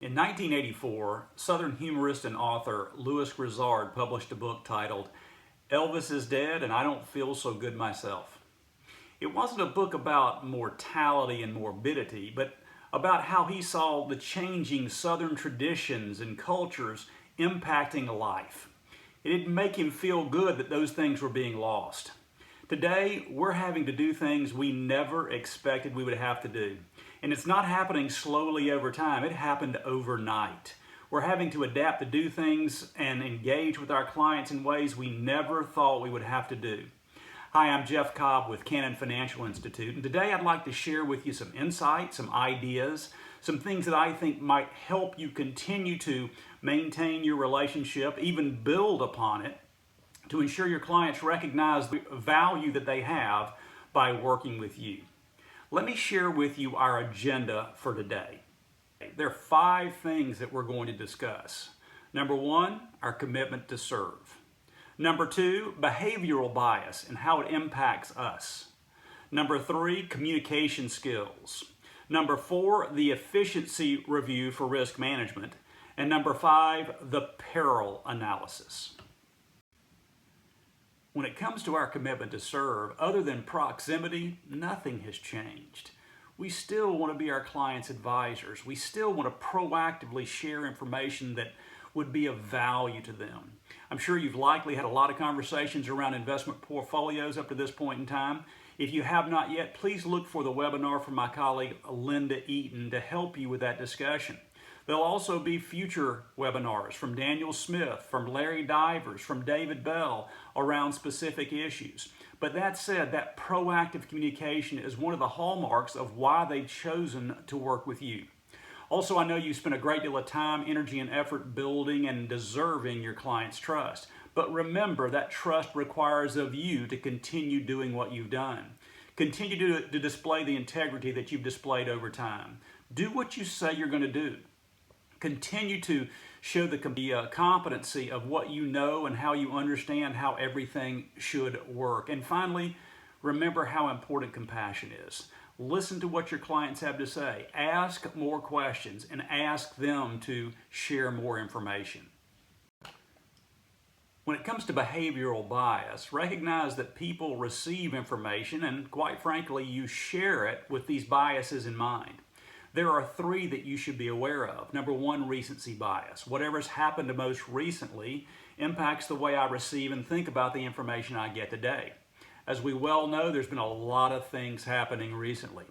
In 1984, Southern humorist and author Louis Grizzard published a book titled Elvis is Dead and I Don't Feel So Good Myself. It wasn't a book about mortality and morbidity, but about how he saw the changing Southern traditions and cultures impacting life. It didn't make him feel good that those things were being lost. Today, we're having to do things we never expected we would have to do. And it's not happening slowly over time, it happened overnight. We're having to adapt to do things and engage with our clients in ways we never thought we would have to do. Hi, I'm Jeff Cobb with Cannon Financial Institute, and today I'd like to share with you some insights, some ideas, some things that I think might help you continue to maintain your relationship, even build upon it, to ensure your clients recognize the value that they have by working with you. Let me share with you our agenda for today. There are 5 things that we're going to discuss. Number 1, our commitment to serve. Number 2, behavioral bias and how it impacts us. Number 3, communication skills. Number 4, the efficiency review for risk management. And number 5, the P.E.R.I.L analysis. When it comes to our commitment to serve, other than proximity, nothing has changed. We still want to be our clients' advisors. We still want to proactively share information that would be of value to them. I'm sure you've likely had a lot of conversations around investment portfolios up to this point in time. If you have not yet, please look for the webinar from my colleague Linda Eaton to help you with that discussion. There'll also be future webinars from Daniel Smith, from Larry Divers, from David Bell around specific issues. But that said, that proactive communication is one of the hallmarks of why they've chosen to work with you. Also, I know you spend a great deal of time, energy, and effort building and deserving your clients' trust. But remember, that trust requires of you to continue doing what you've done. Continue to display the integrity that you've displayed over time. Do what you say you're going to do. Continue to show the competency of what you know and how you understand how everything should work. And finally, remember how important compassion is. Listen to what your clients have to say. Ask more questions and ask them to share more information. When it comes to behavioral bias, recognize that people receive information and, quite frankly, you share it with these biases in mind. There are 3 that you should be aware of. Number 1, recency bias. Whatever's happened most recently impacts the way I receive and think about the information I get today. As we well know, there's been a lot of things happening recently.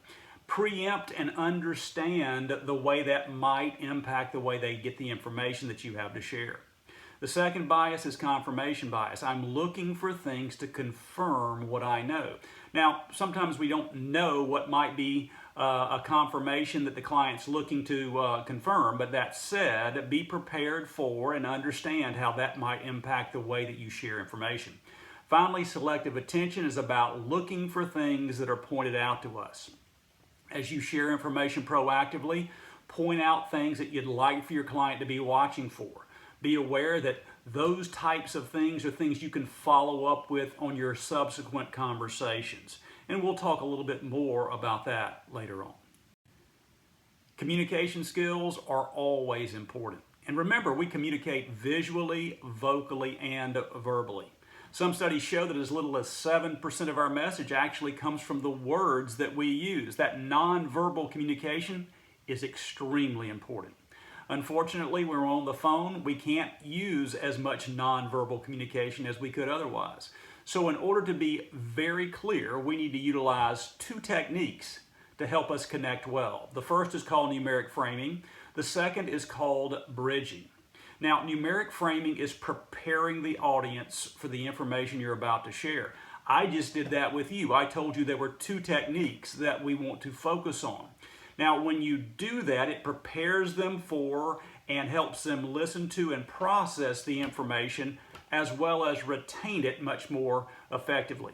Preempt and understand the way that might impact the way they get the information that you have to share. The second bias is confirmation bias. I'm looking for things to confirm what I know. Now, sometimes we don't know what might be a confirmation that the client's looking to confirm, but that said, be prepared for and understand how that might impact the way that you share information. Finally, selective attention is about looking for things that are pointed out to us. As you share information proactively, point out things that you'd like for your client to be watching for. Be aware that those types of things are things you can follow up with on your subsequent conversations. And we'll talk a little bit more about that later on. Communication skills are always important. And remember, we communicate visually, vocally, and verbally. Some studies show that as little as 7% of our message actually comes from the words that we use. That nonverbal communication is extremely important. Unfortunately, when we're on the phone, we can't use as much nonverbal communication as we could otherwise. So in order to be very clear, we need to utilize 2 techniques to help us connect well. The first is called numeric framing. The second is called bridging. Now, numeric framing is preparing the audience for the information you're about to share. I just did that with you. I told you there were 2 techniques that we want to focus on. Now, when you do that, it prepares them for and helps them listen to and process the information as well as retain it much more effectively.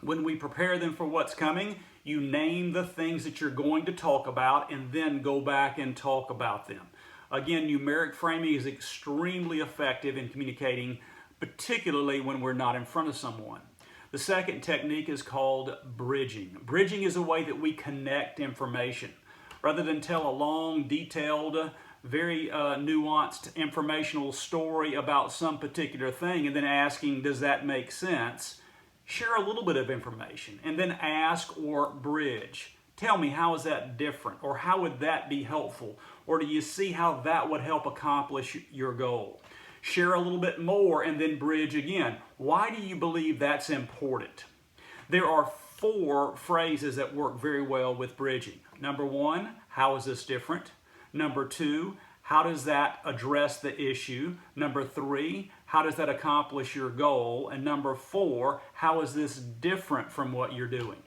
When we prepare them for what's coming, you name the things that you're going to talk about and then go back and talk about them. Again, numeric framing is extremely effective in communicating, particularly when we're not in front of someone. The second technique is called bridging. Bridging is a way that we connect information. Rather than tell a long, detailed very nuanced informational story about some particular thing and then asking, does that make sense? Share a little bit of information and then ask or bridge. Tell me, how is that different? Or how would that be helpful? Or do you see how that would help accomplish your goal? Share a little bit more and then bridge again. Why do you believe that's important? There are 4 phrases that work very well with bridging. Number 1, how is this different? Number 2, how does that address the issue? Number 3, how does that accomplish your goal? And number 4, how is this different from what you're doing?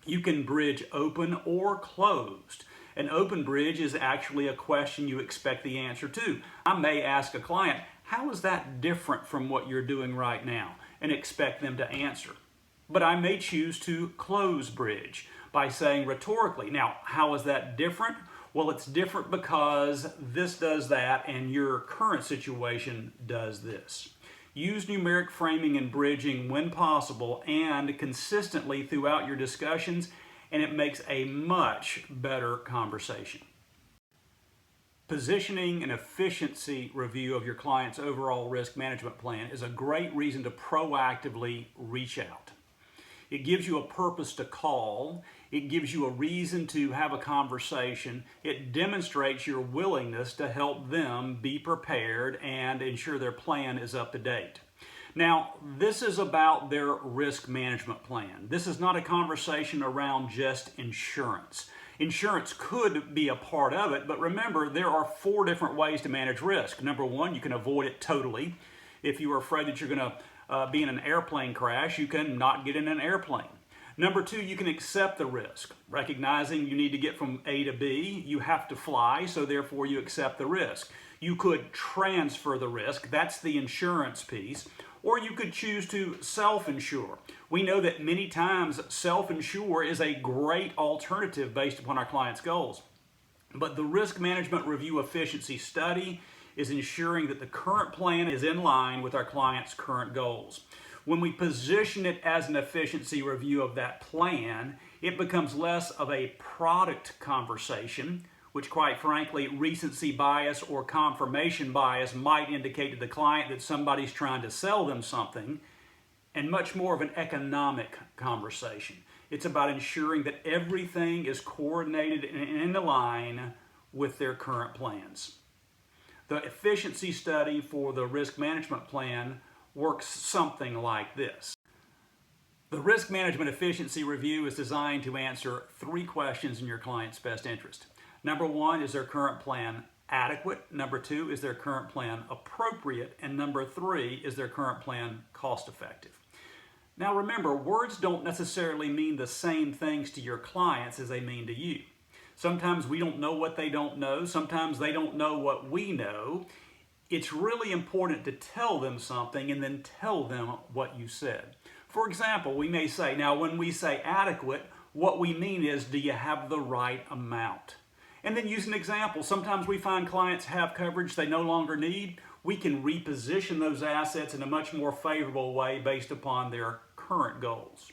You can bridge open or closed. An open bridge is actually a question you expect the answer to. I may ask a client, how is that different from what you're doing right now? And expect them to answer. But I may choose to close bridge by saying rhetorically, now, how is that different? Well, it's different because this does that and your current situation does this. Use numeric framing and bridging when possible and consistently throughout your discussions, and it makes a much better conversation. Positioning an efficiency review of your client's overall risk management plan is a great reason to proactively reach out. It gives you a purpose to call. It gives you a reason to have a conversation. It demonstrates your willingness to help them be prepared and ensure their plan is up to date. Now, this is about their risk management plan. This is not a conversation around just insurance. Insurance could be a part of it, but remember, there are 4 different ways to manage risk. Number 1, you can avoid it totally. If you are afraid that you're going to be in an airplane crash, you can not get in an airplane. Number 2, you can accept the risk. Recognizing you need to get from A to B, you have to fly, so therefore you accept the risk. You could transfer the risk, that's the insurance piece, or you could choose to self-insure. We know that many times self-insure is a great alternative based upon our client's goals. But the risk management review efficiency study is ensuring that the current plan is in line with our client's current goals. When we position it as an efficiency review of that plan, it becomes less of a product conversation, which quite frankly, recency bias or confirmation bias might indicate to the client that somebody's trying to sell them something, and much more of an economic conversation. It's about ensuring that everything is coordinated and in line with their current plans. The efficiency study for the risk management plan works something like this. The risk management efficiency review is designed to answer 3 questions in your client's best interest. Number 1, is their current plan adequate? Number 2, is their current plan appropriate? And number 3, is their current plan cost effective? Now remember, words don't necessarily mean the same things to your clients as they mean to you. Sometimes we don't know what they don't know. Sometimes they don't know what we know. It's really important to tell them something and then tell them what you said. For example, we may say, now when we say adequate, what we mean is, do you have the right amount? And then use an example. Sometimes we find clients have coverage they no longer need. We can reposition those assets in a much more favorable way based upon their current goals.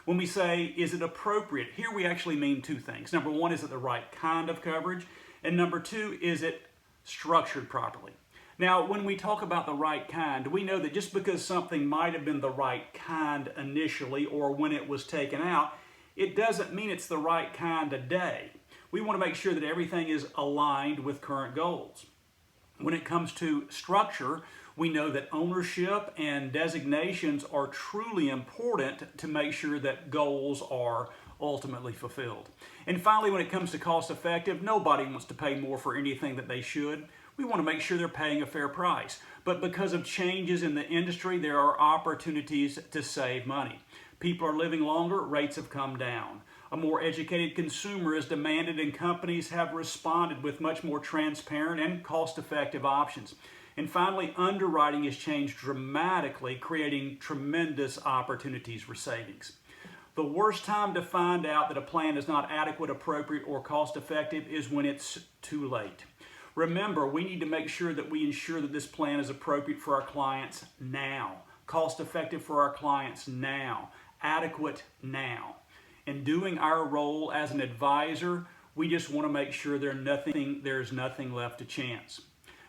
When we say, is it appropriate? Here we actually mean 2 things. Number 1, is it the right kind of coverage? And number 2, is it structured properly? Now, when we talk about the right kind, we know that just because something might have been the right kind initially or when it was taken out, it doesn't mean it's the right kind today. We want to make sure that everything is aligned with current goals. When it comes to structure, we know that ownership and designations are truly important to make sure that goals are ultimately fulfilled. And finally, when it comes to cost effective, nobody wants to pay more for anything that they should. We want to make sure they're paying a fair price. But because of changes in the industry, there are opportunities to save money. People are living longer, rates have come down. A more educated consumer is demanded, and companies have responded with much more transparent and cost-effective options. And finally, underwriting has changed dramatically, creating tremendous opportunities for savings. The worst time to find out that a plan is not adequate, appropriate, or cost-effective is when it's too late. Remember, we need to make sure that we ensure that this plan is appropriate for our clients now, cost-effective for our clients now, adequate now. In doing our role as an advisor, We just want to make sure there's nothing left to chance.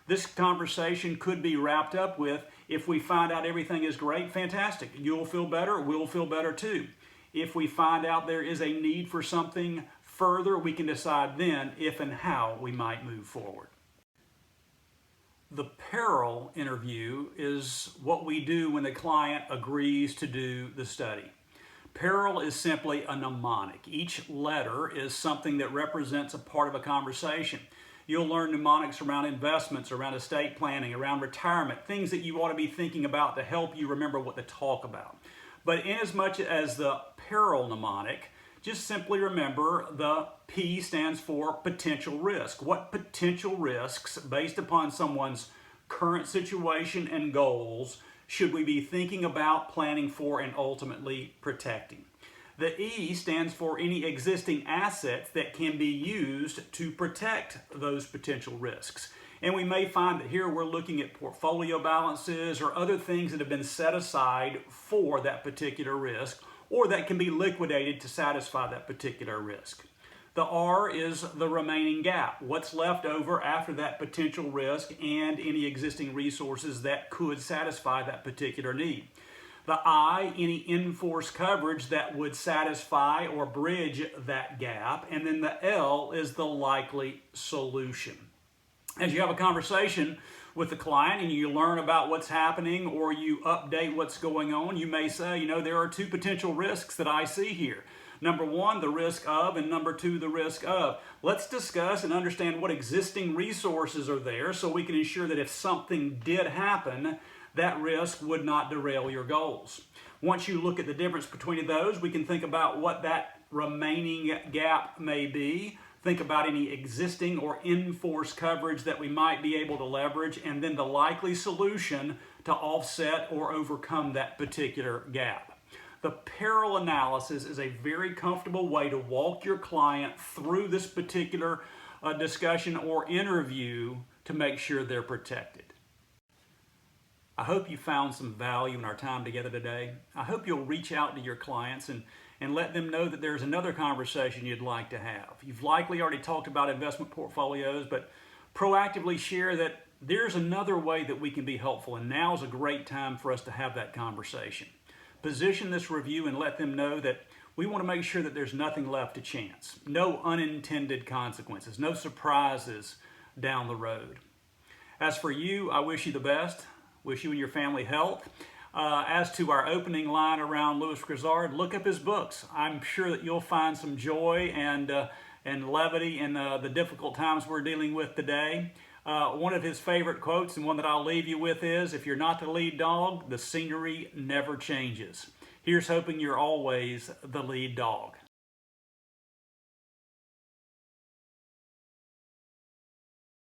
This conversation could be wrapped up with, if we find out everything is great, fantastic. You'll feel better, we'll feel better too. If we find out there is a need for something further, we can decide then if and how we might move forward. The P.E.R.I.L interview is what we do when the client agrees to do the study. P.E.R.I.L is simply a mnemonic. Each letter is something that represents a part of a conversation. You'll learn mnemonics around investments, around estate planning, around retirement, things that you ought to be thinking about to help you remember what to talk about. But inasmuch as the P.E.R.I.L mnemonic, just simply remember the P stands for potential risk. What potential risks, based upon someone's current situation and goals, should we be thinking about, planning for, and ultimately protecting? The E stands for any existing assets that can be used to protect those potential risks. And we may find that here we're looking at portfolio balances or other things that have been set aside for that particular risk, or that can be liquidated to satisfy that particular risk. The R is the remaining gap. What's left over after that potential risk and any existing resources that could satisfy that particular need. The I, any in-force coverage that would satisfy or bridge that gap. And then the L is the likely solution. As you have a conversation with the client and you learn about what's happening or you update what's going on, you may say, there are two potential risks that I see here. Number one, the risk of, and number two, the risk of. Let's discuss and understand what existing resources are there so we can ensure that if something did happen, that risk would not derail your goals. Once you look at the difference between those, we can think about what that remaining gap may be. Think about any existing or in-force coverage that we might be able to leverage, and then the likely solution to offset or overcome that particular gap. The P.E.R.I.L analysis is a very comfortable way to walk your client through this particular discussion or interview to make sure they're protected. I hope you found some value in our time together today. I hope you'll reach out to your clients and let them know that there's another conversation you'd like to have. You've likely already talked about investment portfolios, but proactively share that there's another way that we can be helpful, and now's a great time for us to have that conversation. Position this review and let them know that we want to make sure that there's nothing left to chance. No unintended consequences, no surprises down the road. As for you, I wish you the best. Wish you and your family health. As to our opening line around Louis Grizzard, look up his books. I'm sure that you'll find some joy and levity in the difficult times we're dealing with today. One of his favorite quotes, and one that I'll leave you with, is, if you're not the lead dog, the scenery never changes. Here's hoping you're always the lead dog.